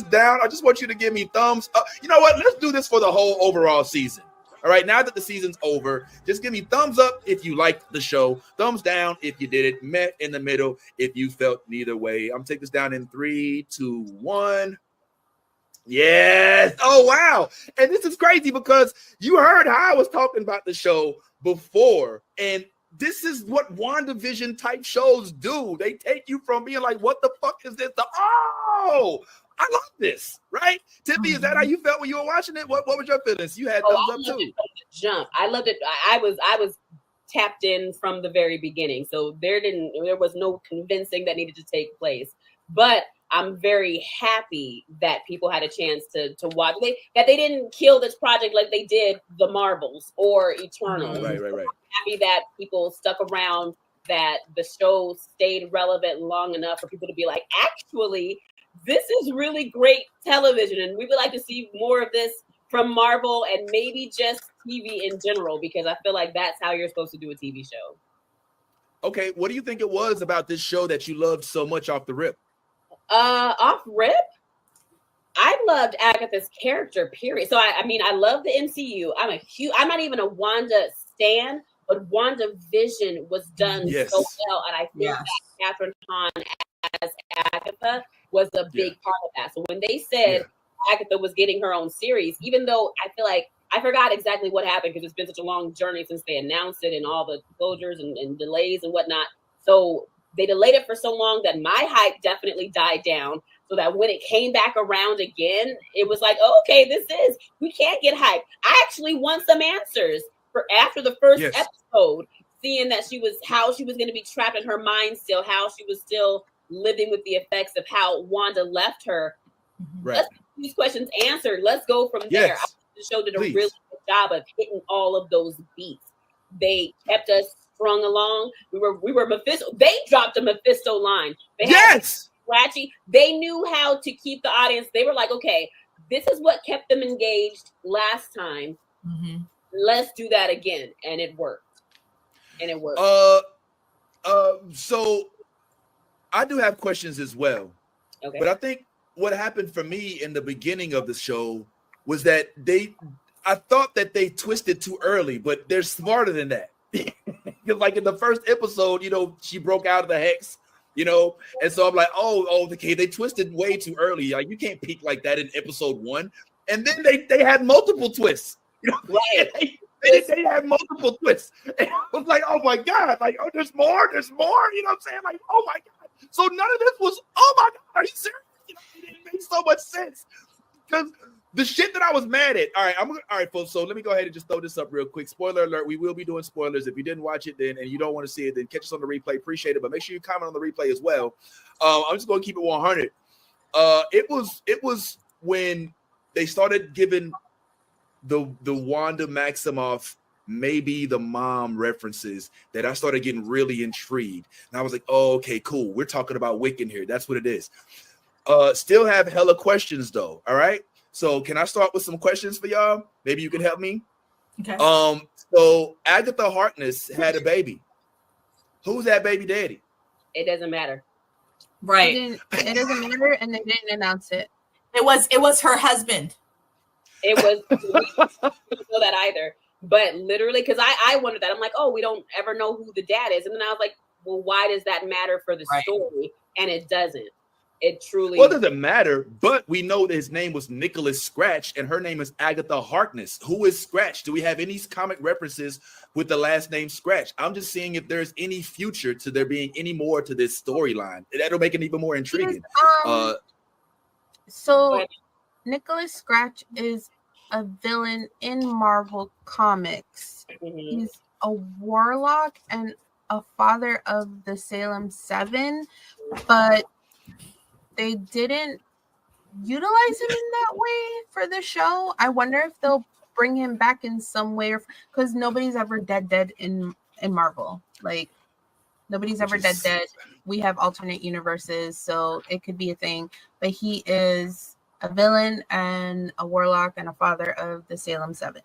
this down. I just want you to give me thumbs up. You know what? Let's do this for the whole overall season. All right, now that the season's over, just give me thumbs up if you liked the show, thumbs down if you did it, met in the middle if you felt neither way. I'm gonna take this down in 3, 2, 1. Yes. Oh, wow. And this is crazy because you heard how I was talking about the show before, and this is what WandaVision type shows do. They take you from being like, what the fuck is this? Oh, I love this, right? Tiffy, is that how you felt when you were watching it? What was your feelings? You had thumbs up too. It from the jump. I loved it. I was tapped in from the very beginning. So there was no convincing that needed to take place. But I'm very happy that people had a chance to watch. That they didn't kill this project like they did The Marvels or Eternal. Right. I'm happy that people stuck around, that the show stayed relevant long enough for people to be like, actually, this is really great television, and we would like to see more of this from Marvel and maybe just TV in general, because I feel like that's how you're supposed to do a TV show. Okay, what do you think it was about this show that you loved so much off the rip? Off rip, I loved Agatha's character, period. So I love the MCU. I'm not even a Wanda stan, but WandaVision was done so well, and I think that Catherine Hahn as Agatha was a big part of that. So when they said Agatha was getting her own series, even though I feel like I forgot exactly what happened because it's been such a long journey since they announced it and all the closures and delays and whatnot. So they delayed it for so long that my hype definitely died down, so that when it came back around again, it was like, oh, okay, we can't get hyped. I actually want some answers for after the first episode, seeing that how she was going to be trapped in her mind still, how she was still living with the effects of how Wanda left her. Right. Let's get these questions answered. Let's go from there. I think the show did a really good job of hitting all of those beats. They kept us strung along. We were Mephisto. They dropped a Mephisto line. They had Scratchy. They knew how to keep the audience. They were like, okay, this is what kept them engaged last time. Mm-hmm. Let's do that again, and it worked. So I do have questions as well. Okay. But I think what happened for me in the beginning of the show was that I thought that they twisted too early, but they're smarter than that. Because like in the first episode, she broke out of the hex, and so I'm like, okay, they twisted way too early. Like you can't peak like that in episode 1. And then they had multiple twists. Right. They had multiple twists. And I was like, oh my God, like, oh, there's more, you know what I'm saying? Like, oh my God. So none of this was, oh my God, are you serious? It didn't make so much sense. Because the shit that I was mad at. All right, folks. So let me go ahead and just throw this up real quick. Spoiler alert. We will be doing spoilers. If you didn't watch it then and you don't want to see it, then catch us on the replay. Appreciate it. But make sure you comment on the replay as well. I'm just going to keep it 100. It was when they started giving the Wanda Maximoff, maybe the mom references, that I started getting really intrigued. And I was like, oh, okay, cool. We're talking about Wiccan here. That's what it is. Still have hella questions though. All right. So can I start with some questions for y'all? Maybe you can help me. Okay. So Agatha Harkness had a baby. Who's that baby daddy? It doesn't matter. Right. It doesn't matter, and they didn't announce it. It was her husband. It was. We don't know that either. But literally, because I wondered that. I'm like, oh, we don't ever know who the dad is. And then I was like, well, why does that matter for the story? And it doesn't. It truly. Well, it doesn't matter, but we know that his name was Nicholas Scratch, and her name is Agatha Harkness. Who is Scratch? Do we have any comic references with the last name Scratch? I'm just seeing if there's any future to there being any more to this storyline. That'll make it even more intriguing. So Nicholas Scratch is a villain in Marvel Comics. Mm-hmm. He's a warlock and a father of the Salem 7, but they didn't utilize him in that way for the show. I wonder if they'll bring him back in some way, because nobody's ever dead in Marvel. Like, nobody's ever dead. We have alternate universes, so it could be a thing. But he is a villain and a warlock and a father of the Salem 7.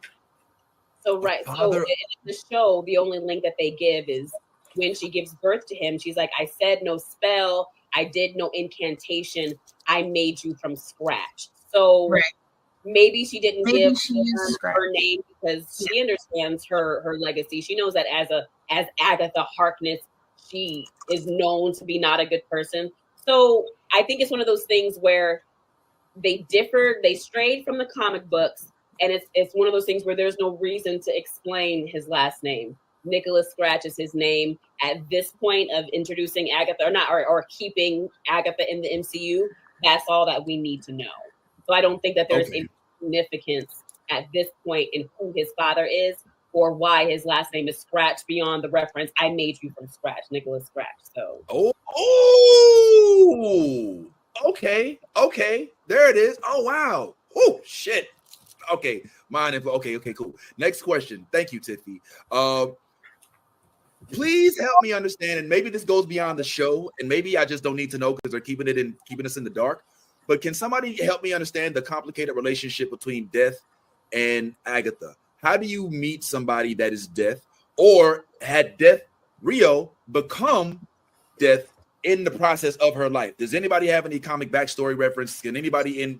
So so in the show, the only link that they give is when she gives birth to him. She's like, I said no spell. I did no incantation. I made you from scratch. So Right. maybe she didn't Maybe give she used her name because she understands her legacy. She knows that as Agatha Harkness, she is known to be not a good person. So I think it's one of those things where they differed, they strayed from the comic books, and it's one of those things where there's no reason to explain his last name. Nicholas Scratch is his name at this point of introducing Agatha or keeping Agatha in the MCU. That's all that we need to know. So I don't think that there's any significance at this point in who his father is or why his last name is Scratch beyond the reference, I made you from scratch, Nicholas Scratch. So okay. There it is. Oh wow. Oh shit. Okay. Okay, cool. Next question. Thank you, Tiffie. Please help me understand, and maybe this goes beyond the show, and maybe I just don't need to know because they're keeping us in the dark. But can somebody help me understand the complicated relationship between Death and Agatha? How do you meet somebody that is Death, or had Death Rio become Death in the process of her life? Does anybody have any comic backstory reference? Can anybody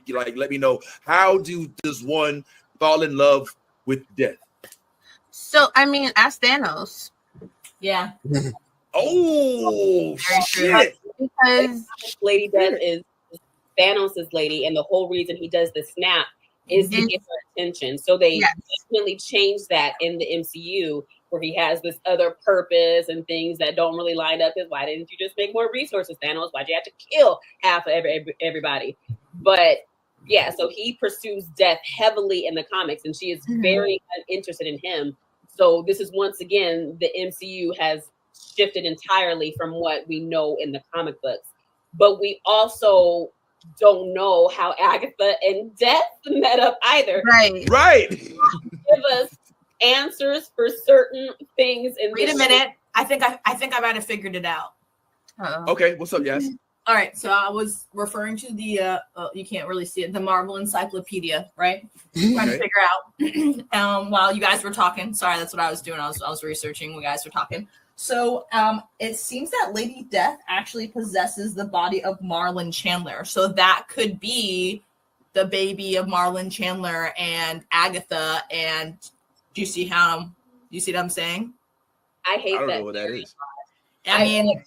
like let me know how does one fall in love with Death? So I mean, ask Thanos. Yeah. Oh shit! Because Lady Death is Thanos' lady, and the whole reason he does the snap is to get her attention. So they definitely changed that in the MCU, where he has this other purpose and things that don't really line up. Because why didn't you just make more resources, Thanos? Why'd you have to kill half of everybody? But yeah, so he pursues Death heavily in the comics, and she is very uninterested in him. So this is once again, the MCU has shifted entirely from what we know in the comic books. But we also don't know how Agatha and Death met up either. Right. Give us answers for certain things. Wait a minute. I think I might have figured it out. Okay, what's up, Yas? All right, so I was referring to the you can't really see it, the Marvel Encyclopedia, right? Trying to figure out while you guys were talking. Sorry, that's what I was doing. I was researching when you guys were talking. So it seems that Lady Death actually possesses the body of Marlon Chandler. So that could be the baby of Marlon Chandler and Agatha. And do you see what I'm saying? I hate that. I don't know what that is. I mean,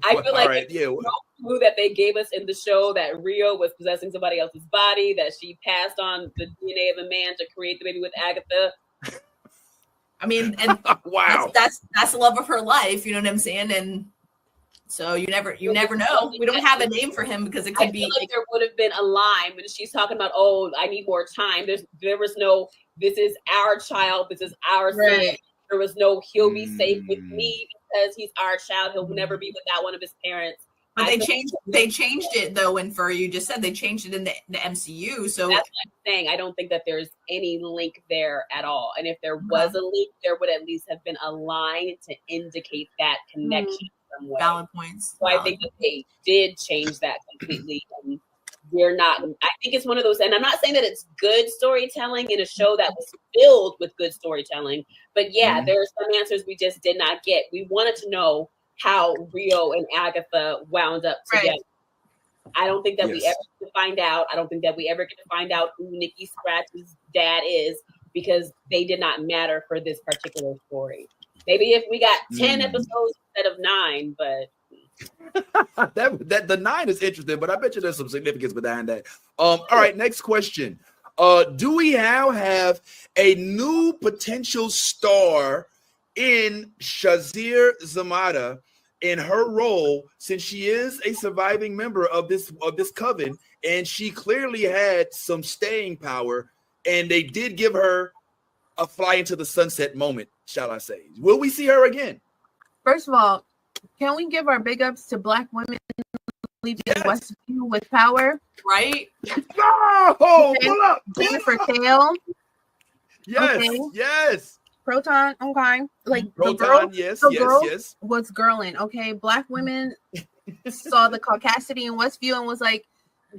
I feel like clue that they gave us in the show that Rio was possessing somebody else's body, that she passed on the DNA of a man to create the baby with Agatha. I mean, and wow, that's the love of her life. You know what I'm saying? And so you never know. We don't have a name for him because it could be like there would have been a line when she's talking about, oh, I need more time. There was no, this is our child. This is our son. There was no, he'll be safe with me because he's our child. He'll never be without one of his parents. But they changed it though, and for you just said they changed it in the MCU. So that's what I'm saying. I don't think that there's any link there at all. And if there was a link, there would at least have been a line to indicate that connection some way. Valid points. So I think that they did change that completely. And we're not, I think it's one of those, and I'm not saying that it's good storytelling in a show that was filled with good storytelling, but yeah, there are some answers we just did not get. We wanted to know how Rio and Agatha wound up together. I don't think that we ever get to find out. I don't think that we ever get to find out who Nikki Scratch's dad is, because they did not matter for this particular story. Maybe if we got 10 episodes instead of 9, but that the 9 is interesting, but I bet you there's some significance behind that. All right, next question. Do we now have a new potential star in Shazir Zamata in her role, since she is a surviving member of this coven, and she clearly had some staying power, and they did give her a fly into the sunset moment, shall I say? Will we see her again? First of all, can we give our big ups to Black women leaving Westview with power? Right? Oh, pull up. Jennifer Tail. Yes. Proton, okay. Like Proton, the girl, yes. was girling, okay. Black women saw the caucasity in Westview and was like,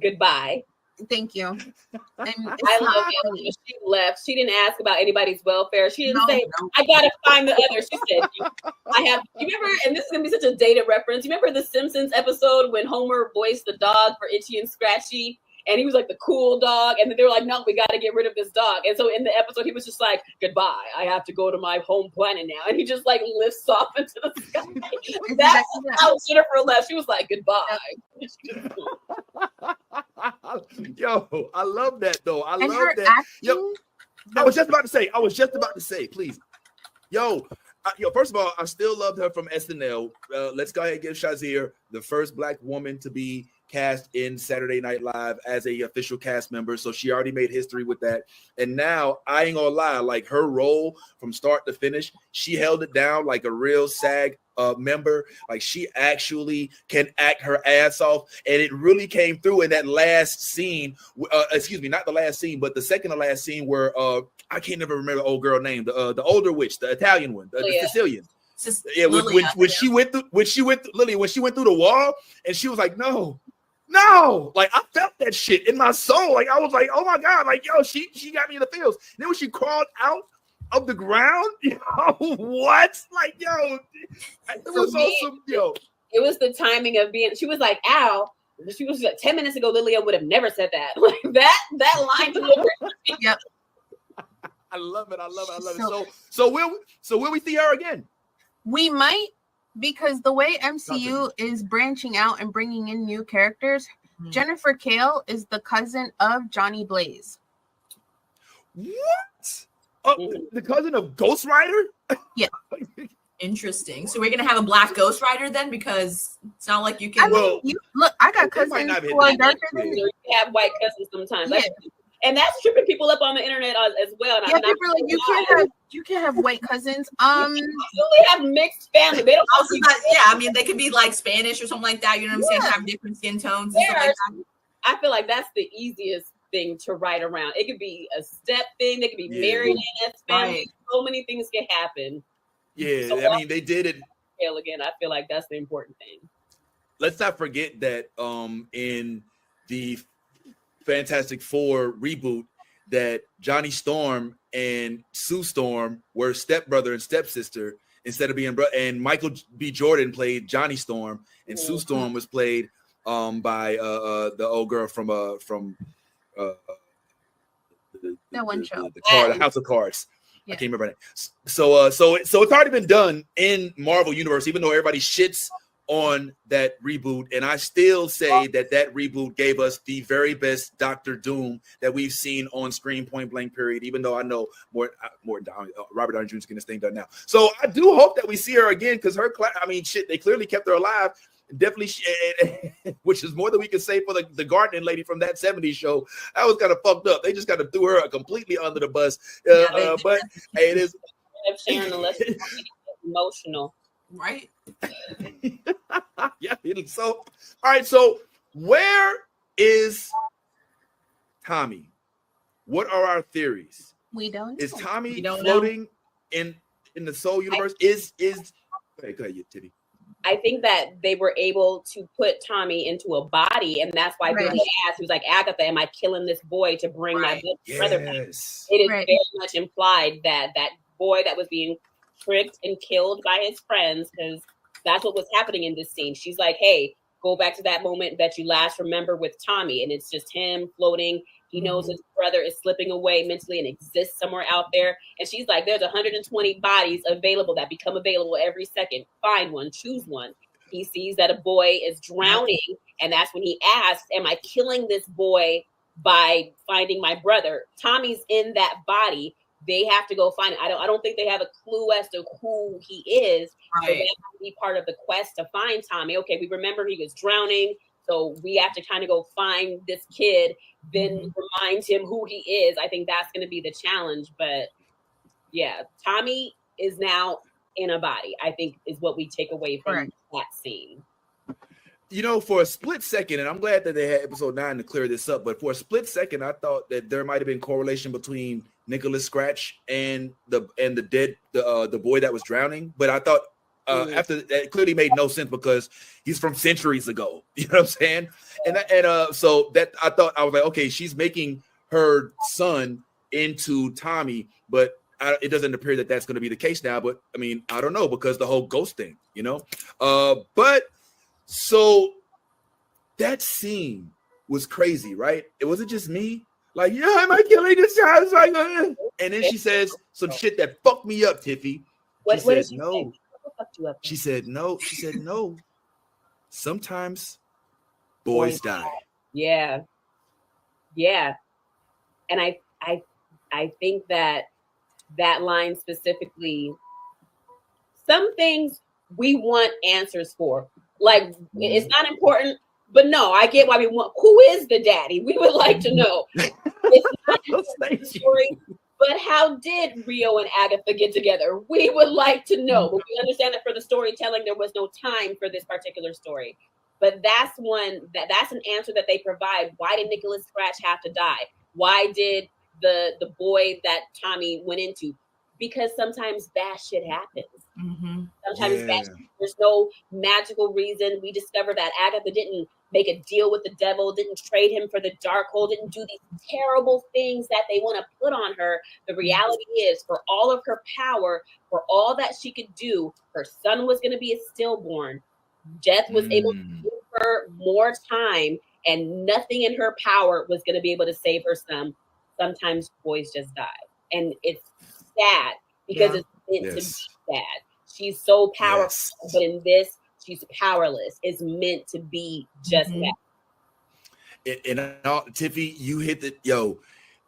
goodbye. Thank you. And I love it. When she left. She didn't ask about anybody's welfare. She didn't say, I gotta find the other. She said, I have. You remember, and this is gonna be such a dated reference. You remember the Simpsons episode when Homer voiced the dog for Itchy and Scratchy? And he was like the cool dog. And then they were like, no, we got to get rid of this dog. And so in the episode, he was just like, goodbye. I have to go to my home planet now. And he just like lifts off into the sky. That's how Jennifer left. She was like, goodbye. Yo, I love that though. I love that. Acting, yo, I was just about to say, please. Yo, first of all, I still loved her from SNL. Let's go ahead and give Shazir the first Black woman to be cast in Saturday Night Live as a official cast member. So she already made history with that. And now I ain't gonna lie, like her role from start to finish, she held it down like a real SAG member. Like she actually can act her ass off. And it really came through in that last scene. Excuse me, not the last scene, but the second to last scene where I can't never remember the old girl name, the older witch, the Italian one, the Sicilian. Yeah, when she went through the wall and she was like, no, like I felt that shit in my soul. Like I was like, oh my God, like yo, she got me in the feels. And then when she crawled out of the ground, what? Like yo, it was awesome, yo. It was the timing of being. She was like, ow. She was like 10 minutes ago. Lilia would have never said that. Like that line delivery. Yep. I love it. So will we see her again? We might, because the way MCU is branching out and bringing in new characters, Jennifer Kale is the cousin of Johnny Blaze. What? The cousin of Ghost Rider? Yeah. Interesting. So we're gonna have a Black Ghost Rider then, because it's not like you can. Look, I got cousins who are darker than you. You have white cousins sometimes. Yeah. And that's tripping people up on the internet as well. And yeah, people are like, you can't have white cousins. You absolutely have mixed family. They don't also not, I mean, they could be like Spanish or something like that. You know what I'm saying? Have different skin tones and stuff like that. I feel like that's the easiest thing to write around. It could be a step thing. They could be married in a family. Right. So many things can happen. Yeah, so, I mean, they did it. Again, I feel like that's the important thing. Let's not forget that in the Fantastic Four reboot, that Johnny Storm and Sue Storm were stepbrother and stepsister instead of being and Michael B. Jordan played Johnny Storm, and Sue Storm was played by the old girl from the one show, the House of Cards. Yeah. I can't remember that. So it's already been done in Marvel Universe, even though everybody shits on that reboot, and I still say that reboot gave us the very best Doctor Doom that we've seen on screen, point blank period, even though I know more Robert Downey Jr. is getting this thing done now. So I do hope that we see her again, because they clearly kept her alive. Definitely, which is more than we can say for the gardening lady from that 70s show. That was kind of fucked up. They just kind of threw her completely under the bus. But hey, it is sharing the lesson. Emotional. Right. Yeah. So, all right. So, where is Tommy? What are our theories? We don't know. Is Tommy floating in the Soul universe? Go ahead, Tiffie. I think that they were able to put Tommy into a body, and that's why when he asked, he was like, Agatha, am I killing this boy to bring my brother back? It is very much implied that that boy that was being tricked and killed by his friends, because that's what was happening in this scene. She's like, hey, go back to that moment that you last remember with Tommy, and it's just him floating. He knows his brother is slipping away mentally and exists somewhere out there. And she's like, there's 120 bodies available that become available every second. Find one, choose one. He sees that a boy is drowning, and that's when he asks, am I killing this boy by finding my brother? Tommy's in that body. They have to go find it. I don't think they have a clue as to who he is. Right. So they have to be part of the quest to find Tommy. Okay, we remember he was drowning, so we have to kind of go find this kid, then remind him who he is. I think that's going to be the challenge. But yeah, Tommy is now in a body, I think, is what we take away from that scene. You know, for a split second, and I'm glad that they had episode 9 to clear this up, but for a split second, I thought that there might have been correlation between Nicholas Scratch and the boy that was drowning. But I thought after that clearly made no sense because he's from centuries ago. You know what I'm saying? So that I thought I was like, okay, she's making her son into Tommy, but it doesn't appear that that's going to be the case now. But I mean, I don't know because the whole ghost thing, you know. But so that scene was crazy, right? It wasn't just me. Like, yeah, am I killing this child? It's like, and then she says some shit that fucked me up, Tiffy. She said no. She said no. She said no. Sometimes boys die. Yeah. And I think that line specifically, some things we want answers for. Like, it's not important, but no, I get why we want. Who is the daddy? We would like to know. It's not the story, but how did Rio and Agatha get together? We would like to know. But we understand that for the storytelling, there was no time for this particular story. But that's an answer that they provide. Why did Nicholas Scratch have to die? Why did the boy that Tommy went into? Because sometimes bad shit happens. Mm-hmm. Sometimes bad shit, there's no magical reason. We discovered that Agatha didn't make a deal with the devil, didn't trade him for the dark hole, didn't do these terrible things that they want to put on her. The reality is, for all of her power, for all that she could do, her son was going to be a stillborn. Death was able to give her more time, and nothing in her power was going to be able to save her son. Sometimes boys just die. And it's sad because it's meant to be sad. She's so powerful, but in this, she's powerless. It's meant to be just that. And Tiffy, you hit the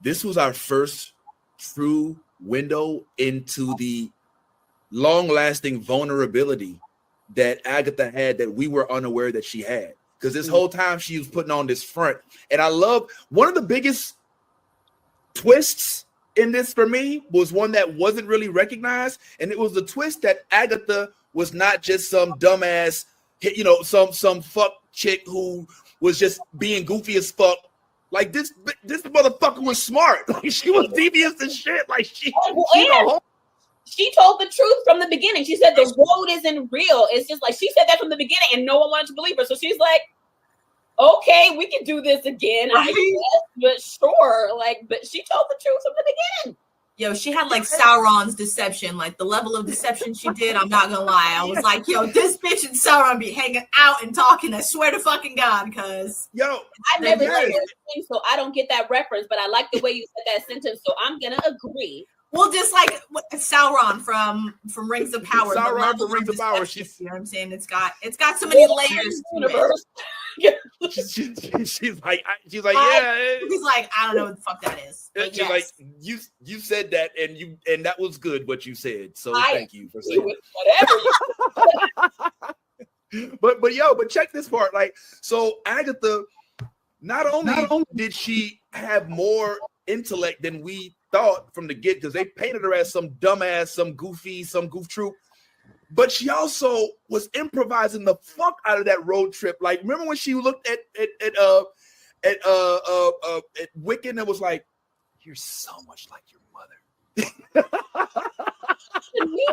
this was our first true window into the long-lasting vulnerability that Agatha had that we were unaware that she had. Because this whole time she was putting on this front. And I love one of the biggest twists in this for me was one that wasn't really recognized. And it was the twist that Agatha was not just some dumbass, some fuck chick who was just being goofy as fuck. Like this motherfucker was smart. Like she was devious as shit. Like she told the truth from the beginning. She said the road isn't real. It's just like she said that from the beginning, and no one wanted to believe her. So she's like, "Okay, we can do this again, I guess, but sure." But she told the truth from the beginning. Yo, she had like Sauron's deception, like the level of deception she did. I'm not gonna lie. I was like, yo, this bitch and Sauron be hanging out and talking. I swear to fucking God, because I never liked thing, so I don't get that reference. But I like the way you said that sentence, so I'm gonna agree. Well, just like Sauron from Rings of Power. Sauron from Rings of Power. You know what I'm saying? It's got so many layers to it. she's like, yeah. He's like, I don't know what the fuck that is. She's like, you said that, and that was good what you said. So thank you for saying whatever. But check this part. Like, so Agatha, not only did she have more intellect than we thought from the get, because they painted her as some dumbass, some goofy, some goof troop. But she also was improvising the fuck out of that road trip. Like, remember when she looked at Wiccan and was like, "You're so much like your mother." To me,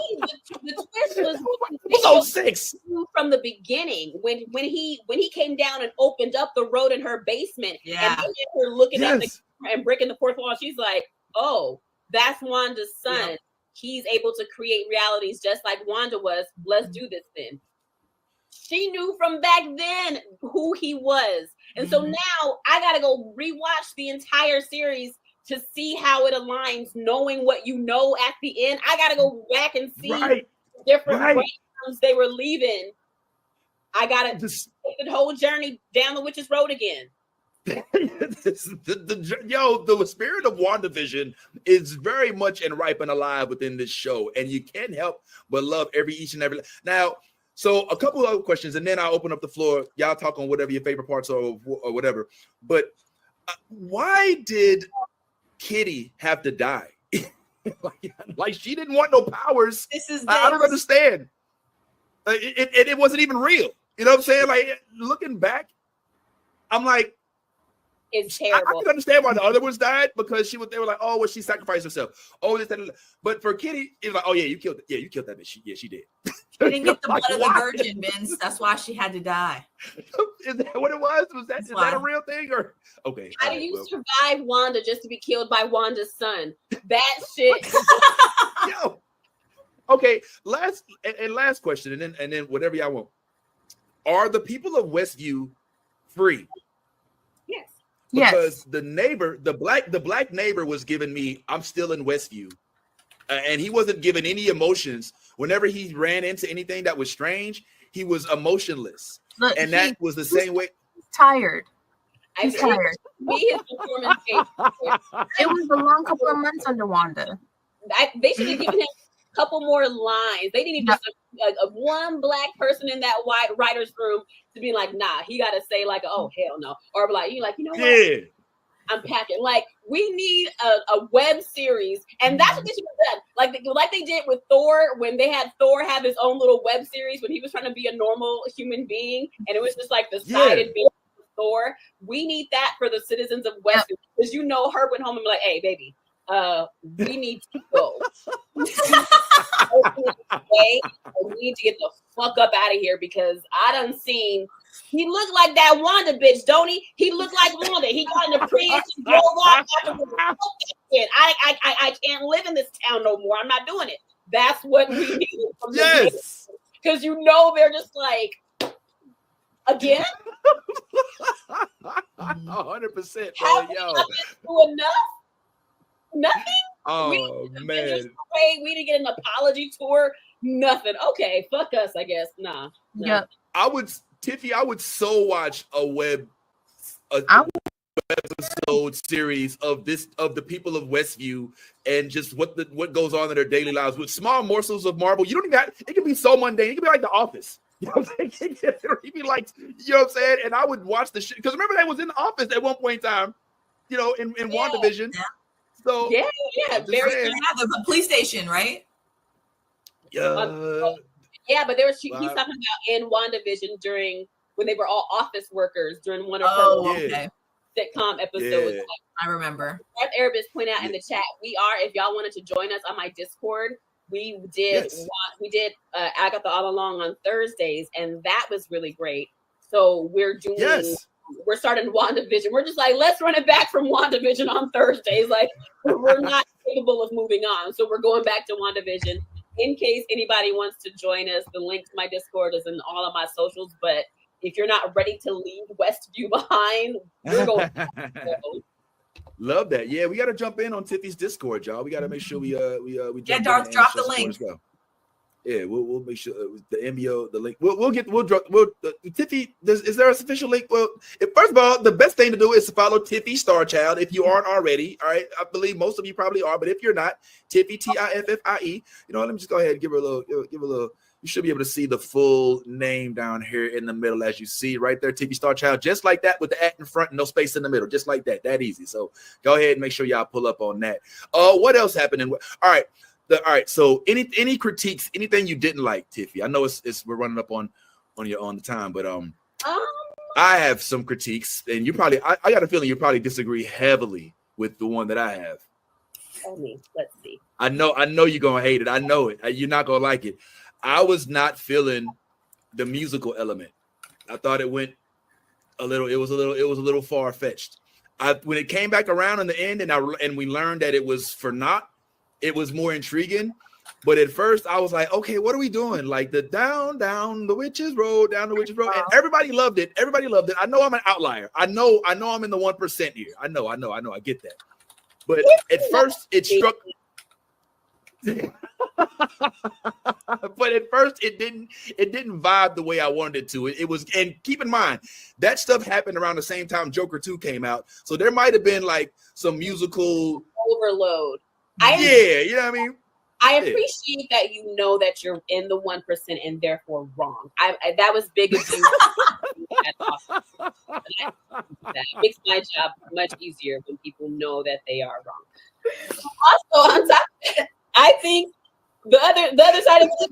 the twist was 6 from the beginning when he came down and opened up the road in her basement, and her looking at the and breaking the fourth wall. She's like, "Oh, that's Wanda's son. Yeah. He's able to create realities just like Wanda was. Let's do this then." She knew from back then who he was. And so now I got to go rewatch the entire series to see how it aligns, knowing what you know at the end. I got to go back and see different breakdowns they were leaving. I got to take the whole journey down the witch's road again. The spirit of WandaVision is very much and ripe and alive within this show, and you can't help but love each and every. Now, so a couple of other questions, and then I'll open up the floor. Y'all talk on whatever your favorite parts are or whatever. But why did Kitty have to die? like she didn't want no powers. I don't understand. It wasn't even real. You know what I'm saying? Like, looking back, I'm like, is I terrible. can understand why the other ones died because they were like, oh, well, she sacrificed herself. Oh, this, that, and that. But for Kitty, it's like, oh yeah, you killed it. Yeah, you killed that bitch. Yeah, she did. She didn't get the blood Like, of the why? virgin, Vince. That's why she had to die. Is that what it was? Is That's that a why. real thing or okay? How all do right, you well. survive Wanda just to be killed by Wanda's son? That shit. Yo. Okay, last question, and then whatever y'all want. Are the people of Westview free? Yes. Because the neighbor, the black neighbor was giving me, I'm still in Westview. And he wasn't giving any emotions. Whenever he ran into anything that was strange, he was emotionless. Look, and that was the same way. He's tired. His performance. It was a long couple of months under Wanda. They should have given him a couple more lines. They didn't even one black person in that white writer's room to be like, nah, he got to say like, oh, hell no. Or like, you know what? Yeah. I'm packing. Like, we need a web series, and that's what they should have done. Like they did with Thor, when they had Thor have his own little web series when he was trying to be a normal human being, and it was just like the side adventure of Thor. We need that for the citizens of Westview, because Herb went home and be like, hey, baby, we need to go. We need to get the fuck up out of here, because I done seen. He looked like that Wanda bitch, don't he? He looked like Wanda. He got in the Prius and drove off afterwards. I can't live in this town no more. I'm not doing it. That's what we need from Yes. Because they're just like, again? 100%. Have we not been through enough? Nothing? Oh, man. We didn't get an apology tour. Nothing. Okay, fuck us, I guess. Nah. Yep. Tiffy, I would so watch a web episode series of the people of Westview and just what goes on in their daily lives with small morsels of Marvel. You don't even have, it can be so mundane. It can be like The Office. You know what I'm saying? It can be like, you know what I'm saying? And I would watch the shit because remember they was in The Office at one point in time, in WandaVision. Yeah. So yeah, the police station, right? Yeah, but he's talking about in WandaVision during when they were all office workers during one of her sitcom episodes. Yeah. I remember. Erebus point out in the chat, if y'all wanted to join us on my Discord, we did Agatha All Along on Thursdays, and that was really great. So we're starting WandaVision. We're just like, let's run it back from WandaVision on Thursdays. Like, we're not capable of moving on. So we're going back to WandaVision. In case anybody wants to join us, the link to my Discord is in all of my socials. But if you're not ready to leave Westview behind, we're going. Love that. Yeah, we got to jump in on Tiffy's Discord, y'all. We got to make sure we jump Darth, in drop the link. Well. Yeah, we'll make sure the MBO, the link. Tiffy, is there a official link? Well, first of all, the best thing to do is to follow Tiffie Starchild if you aren't already. All right, I believe most of you probably are, but if you're not, Tiffie Tiffie. Let me just go ahead and give her a little. You should be able to see the full name down here in the middle, as you see right there, Tiffie Starchild, just like that, with the at in front and no space in the middle, just like that. That easy. So go ahead and make sure y'all pull up on that. What else happened? All right. So any critiques, anything you didn't like, Tiffy? I know we're running up on the time, but I have some critiques, and you probably I got a feeling you probably disagree heavily with the one that I have. Let's see. I know you're gonna hate it. I know it. You're not gonna like it. I was not feeling the musical element. I thought it was a little far-fetched. When it came back around in the end, and we learned that it was for naught, it was more intriguing. But at first I was like, okay, what are we doing? Like the down the witch's road, and everybody loved it. I know I'm an outlier. I know I'm in the 1% here. I know, I get that. But at first it struck but at first it didn't vibe the way I wanted it to. It was, and keep in mind that stuff happened around the same time Joker 2 came out. So there might have been like some musical overload. You know what I mean? I appreciate that you know that you're in the 1% and therefore wrong. That was big of you. That makes my job much easier when people know that they are wrong. Also, on top of that, I think the other side of it,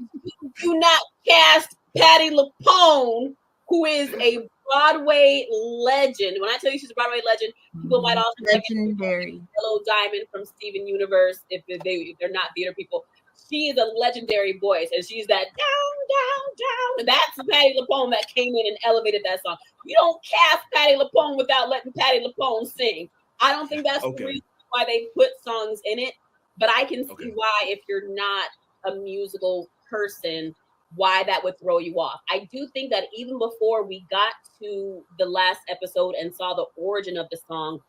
do not cast Patti LuPone, who is a Broadway legend. When I tell you she's a Broadway legend, people might also legendary. Yellow Diamond from Steven Universe. If they're not theater people, she is a legendary voice, and she's that down, down, down, and that's Patti LuPone that came in and elevated that song. You don't cast Patti LuPone without letting Patti LuPone sing. I don't think that's the reason why they put songs in it, but I can see why, if you're not a musical person, why that would throw you off. I do think that even before we got to the last episode and saw the origin of the song,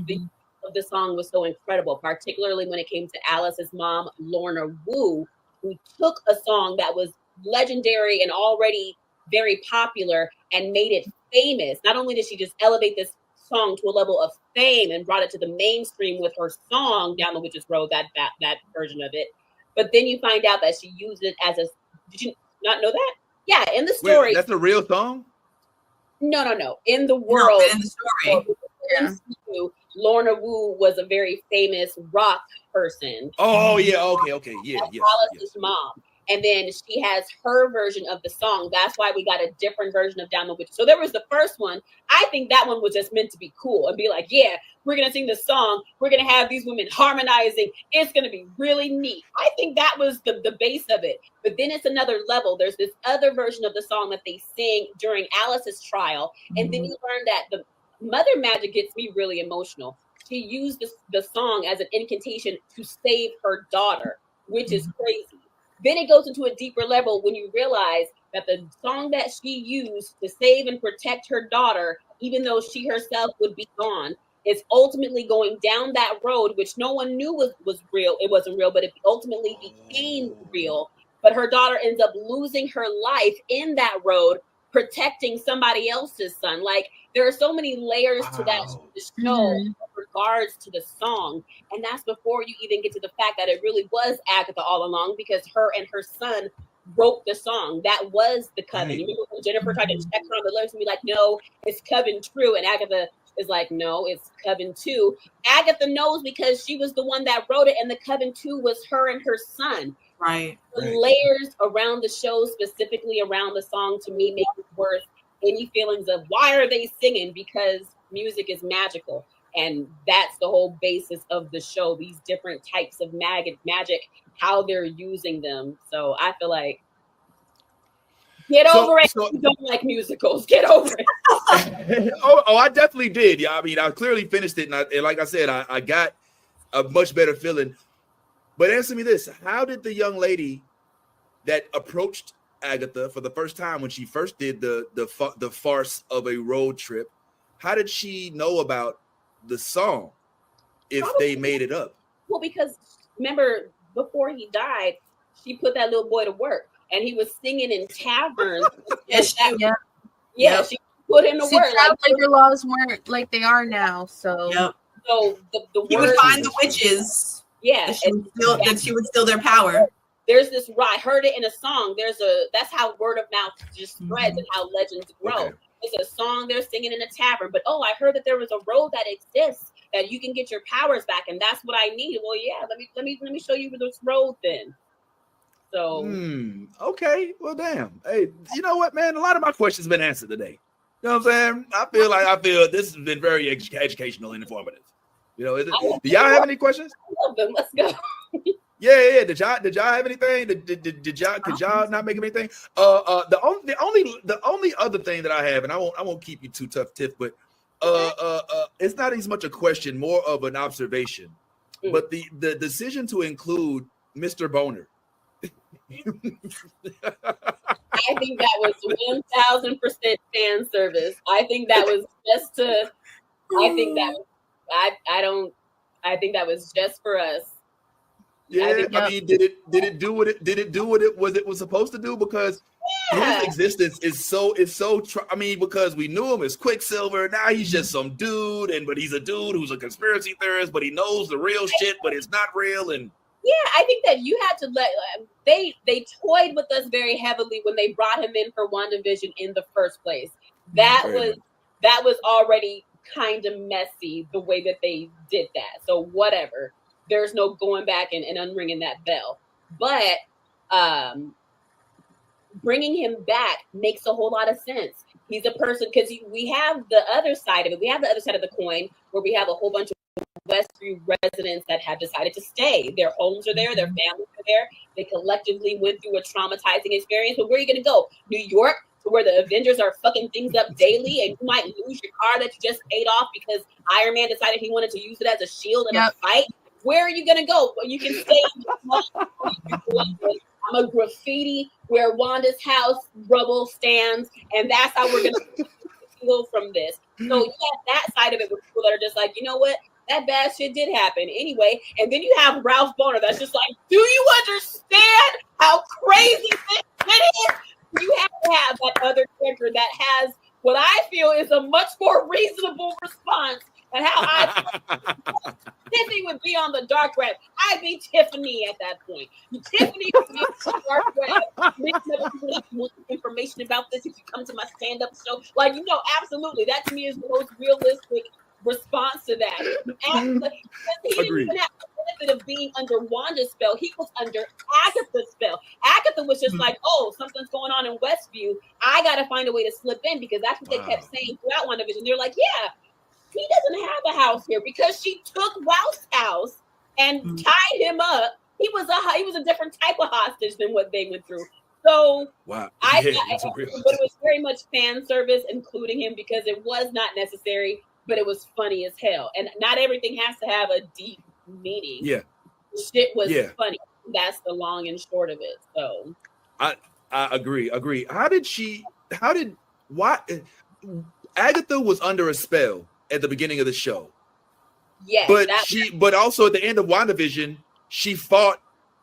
the of the song was so incredible, particularly when it came to Alice's mom, Lorna Wu, who took a song that was legendary and already very popular and made it famous. Not only did she just elevate this song to a level of fame and brought it to the mainstream with her song Down the Witch's Road, that version of it, but then you find out that she used it as a, did you not know that? Yeah, in the story. Wait, that's a real song? No. In the world. No, in the story. Yeah. Lorna Wu was a very famous rock person. Oh, yeah. Okay. Yeah. Alice's mom. And then she has her version of the song. That's why we got a different version of Down the Witch. So there was the first one. I think that one was just meant to be cool and be like, yeah, we're going to sing the song. We're going to have these women harmonizing. It's going to be really neat. I think that was the base of it. But then it's another level. There's this other version of the song that they sing during Alice's trial. And then you learn that the Mother Magic gets me really emotional. She used the song as an incantation to save her daughter, which is crazy. Then it goes into a deeper level when you realize that the song that she used to save and protect her daughter, even though she herself would be gone, is ultimately going down that road, which no one knew was real. It wasn't real, but it ultimately became real. But her daughter ends up losing her life in that road, protecting somebody else's son. Like, there are so many layers to that show in regards to the song. And that's before you even get to the fact that it really was Agatha all along, because her and her son wrote the song. That was the coven. You remember when Jennifer tried to check her on the lyrics and be like, no, it's coven true. And Agatha is like, no, it's coven 2. Agatha knows because she was the one that wrote it, and the coven 2 was her and her son. Right. The layers around the show, specifically around the song, to me make it worth any feelings of why are they singing, because music is magical. And that's the whole basis of the show, these different types of magic, how they're using them. So I feel like, get over it. You don't like musicals. Get over it. oh, I definitely did. Yeah, I mean, I clearly finished it. And like I said, I got a much better feeling. But answer me this. How did the young lady that approached Agatha for the first time when she first did the farce of a road trip, how did she know about the song if they made it up? Well, because remember, before he died, she put that little boy to work, and he was singing in taverns. She put him to work. Child labor laws weren't like they are now, so so the he would find the witches. Yeah, that she would steal their power. There's this. I heard it in a song. That's how word of mouth just spreads and how legends grow. Okay. It's a song they're singing in a tavern, but I heard that there was a road that exists that you can get your powers back, and that's what I need. Well, yeah, let me show you this road then. So okay, well, damn. Hey, you know what, man? A lot of my questions have been answered today. You know what I'm saying? I feel this has been very educational and informative. You know, do y'all have any questions? I love them. Let's go. Yeah. Did y'all have anything? Could y'all not make anything? The only other thing that I have, and I won't keep you too tough, Tiff, but it's not as much a question, more of an observation. But the decision to include Mr. Boner. I think that was 1,000% fan service. I think that was just to. I think that. I think that was just for us. Yeah, I mean, did it do what it was supposed to do? Because his existence is so. I mean, because we knew him as Quicksilver. Now he's just some dude, but he's a dude who's a conspiracy theorist, but he knows the real shit, but it's not real. And I think that you had to let they toyed with us very heavily when they brought him in for WandaVision in the first place. That was already kind of messy the way that they did that. So whatever. There's no going back and unringing that bell. But bringing him back makes a whole lot of sense. He's a person, because we have the other side of it. We have the other side of the coin where we have a whole bunch of Westview residents that have decided to stay. Their homes are there. Their families are there. They collectively went through a traumatizing experience. But where are you going to go? New York, to where the Avengers are fucking things up daily, and you might lose your car that you just paid off because Iron Man decided he wanted to use it as a shield in a fight. Where are you going to go? Well, you can stay in the I'm a graffiti where Wanda's house rubble stands, and that's how we're going to go from this. So you have that side of it with people that are just like, you know what? That bad shit did happen anyway. And then you have Ralph Boner that's just like, do you understand how crazy this is? You have to have that other character that has what I feel is a much more reasonable response. And how Tiffany would be on the dark web. I'd be Tiffany at that point. Tiffany would be on the dark web. Want information about this if you come to my stand-up show. Like, absolutely. That to me is the most realistic response to that. And he didn't even have the benefit of being under Wanda's spell. He was under Agatha's spell. Agatha was just like, oh, something's going on in Westview. I got to find a way to slip in, because that's what they kept saying throughout WandaVision. They're like, yeah, he doesn't have a house here, because she took Ralph's house and tied him up. He was a different type of hostage than what they went through. So wow, but it was very much fan service, including him, because it was not necessary, but it was funny as hell. And not everything has to have a deep meaning. Yeah, shit was funny. That's the long and short of it. So I agree. Why Agatha was under a spell at the beginning of the show. Yes, but also at the end of WandaVision, she fought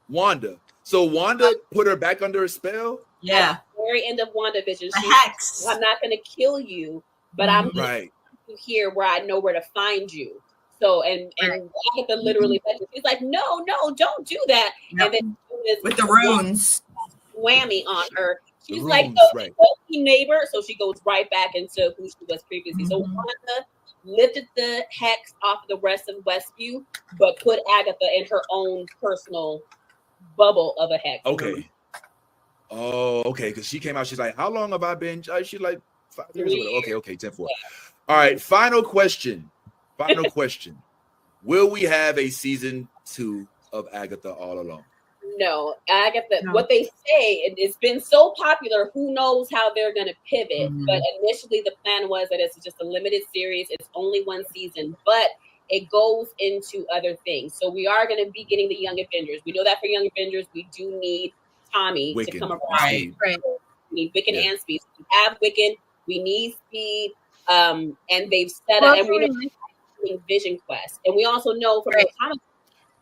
Wanda. So Wanda put her back under a spell. Yeah. At the very end of WandaVision, I'm not going to kill you, but I'm going to here where I know where to find you. So and Agatha literally, she's like, no, don't do that. Yep. And then with the runes whammy on her. She's like, neighbor. So she goes right back into who she was previously. So Wanda lifted the hex off the rest of Westview, but put Agatha in her own personal bubble of a hex. Okay. Oh, okay. Because she came out, she's like, how long have I been? She's like 5 years. Okay, 10-4. Yeah. All right, final question. Will we have a season 2 of Agatha All Along? No, Agatha. No. What they say, it's been so popular. Who knows how they're going to pivot? But initially, the plan was that it's just a limited series. It's only one season, but it goes into other things. So we are going to be getting the Young Avengers. We know that for Young Avengers, we do need Tommy to come around. Right. We need Wiccan and Speed. We have Wiccan. We need Speed. And they've set up, and we know Vision Quest. And we also know from the comic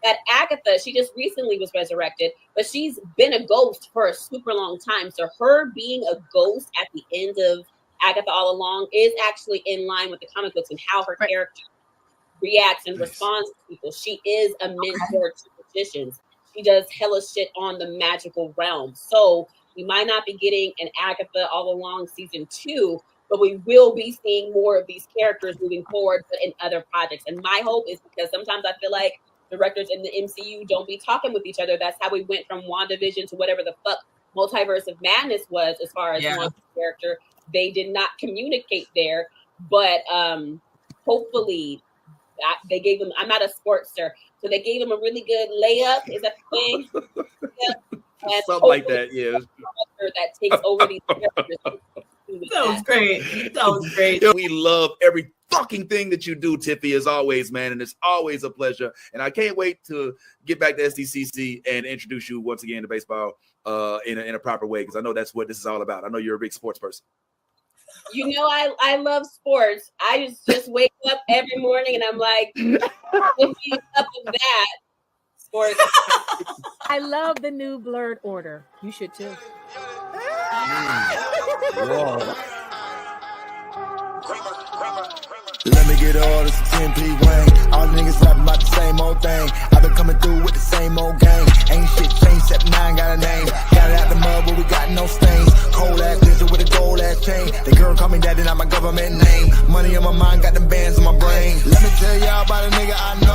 that Agatha, she just recently was resurrected, but she's been a ghost for a super long time. So her being a ghost at the end of Agatha All Along is actually in line with the comic books and how her character reacts and responds to people. She is a mentor to magicians. She does hella shit on the magical realm. So we might not be getting an Agatha All Along season 2, but we will be seeing more of these characters moving forward, but in other projects. And my hope is, because sometimes I feel like directors in the MCU don't be talking with each other. That's how we went from WandaVision to whatever the fuck Multiverse of Madness was, as far as one character. They did not communicate there, but hopefully they gave them, I'm not a sportster, so they gave them a really good layup. Is that the thing? And something like that, yeah. That takes over these characters. That was great. That was great. We love every fucking thing that you do, Tiffy, as always, man, and it's always a pleasure. And I can't wait to get back to SDCC and introduce you once again to baseball in a proper way, because I know that's what this is all about. I know you're a big sports person. You know, I love sports. I just wake up every morning and I'm like, up of that sports. I love the new Blurred Order. You should too. Whoa. Let me get all this 10P Wayne. All the niggas rapping about the same old thing. I've been coming through with the same old gang. Ain't shit changed except 9 got a name. Got it out the mud, but we got no stains. Cold ass pistol with a gold ass chain. The girl call me daddy, not my government name. Money on my mind, got them bands on my brain. Let me tell y'all about a nigga I know.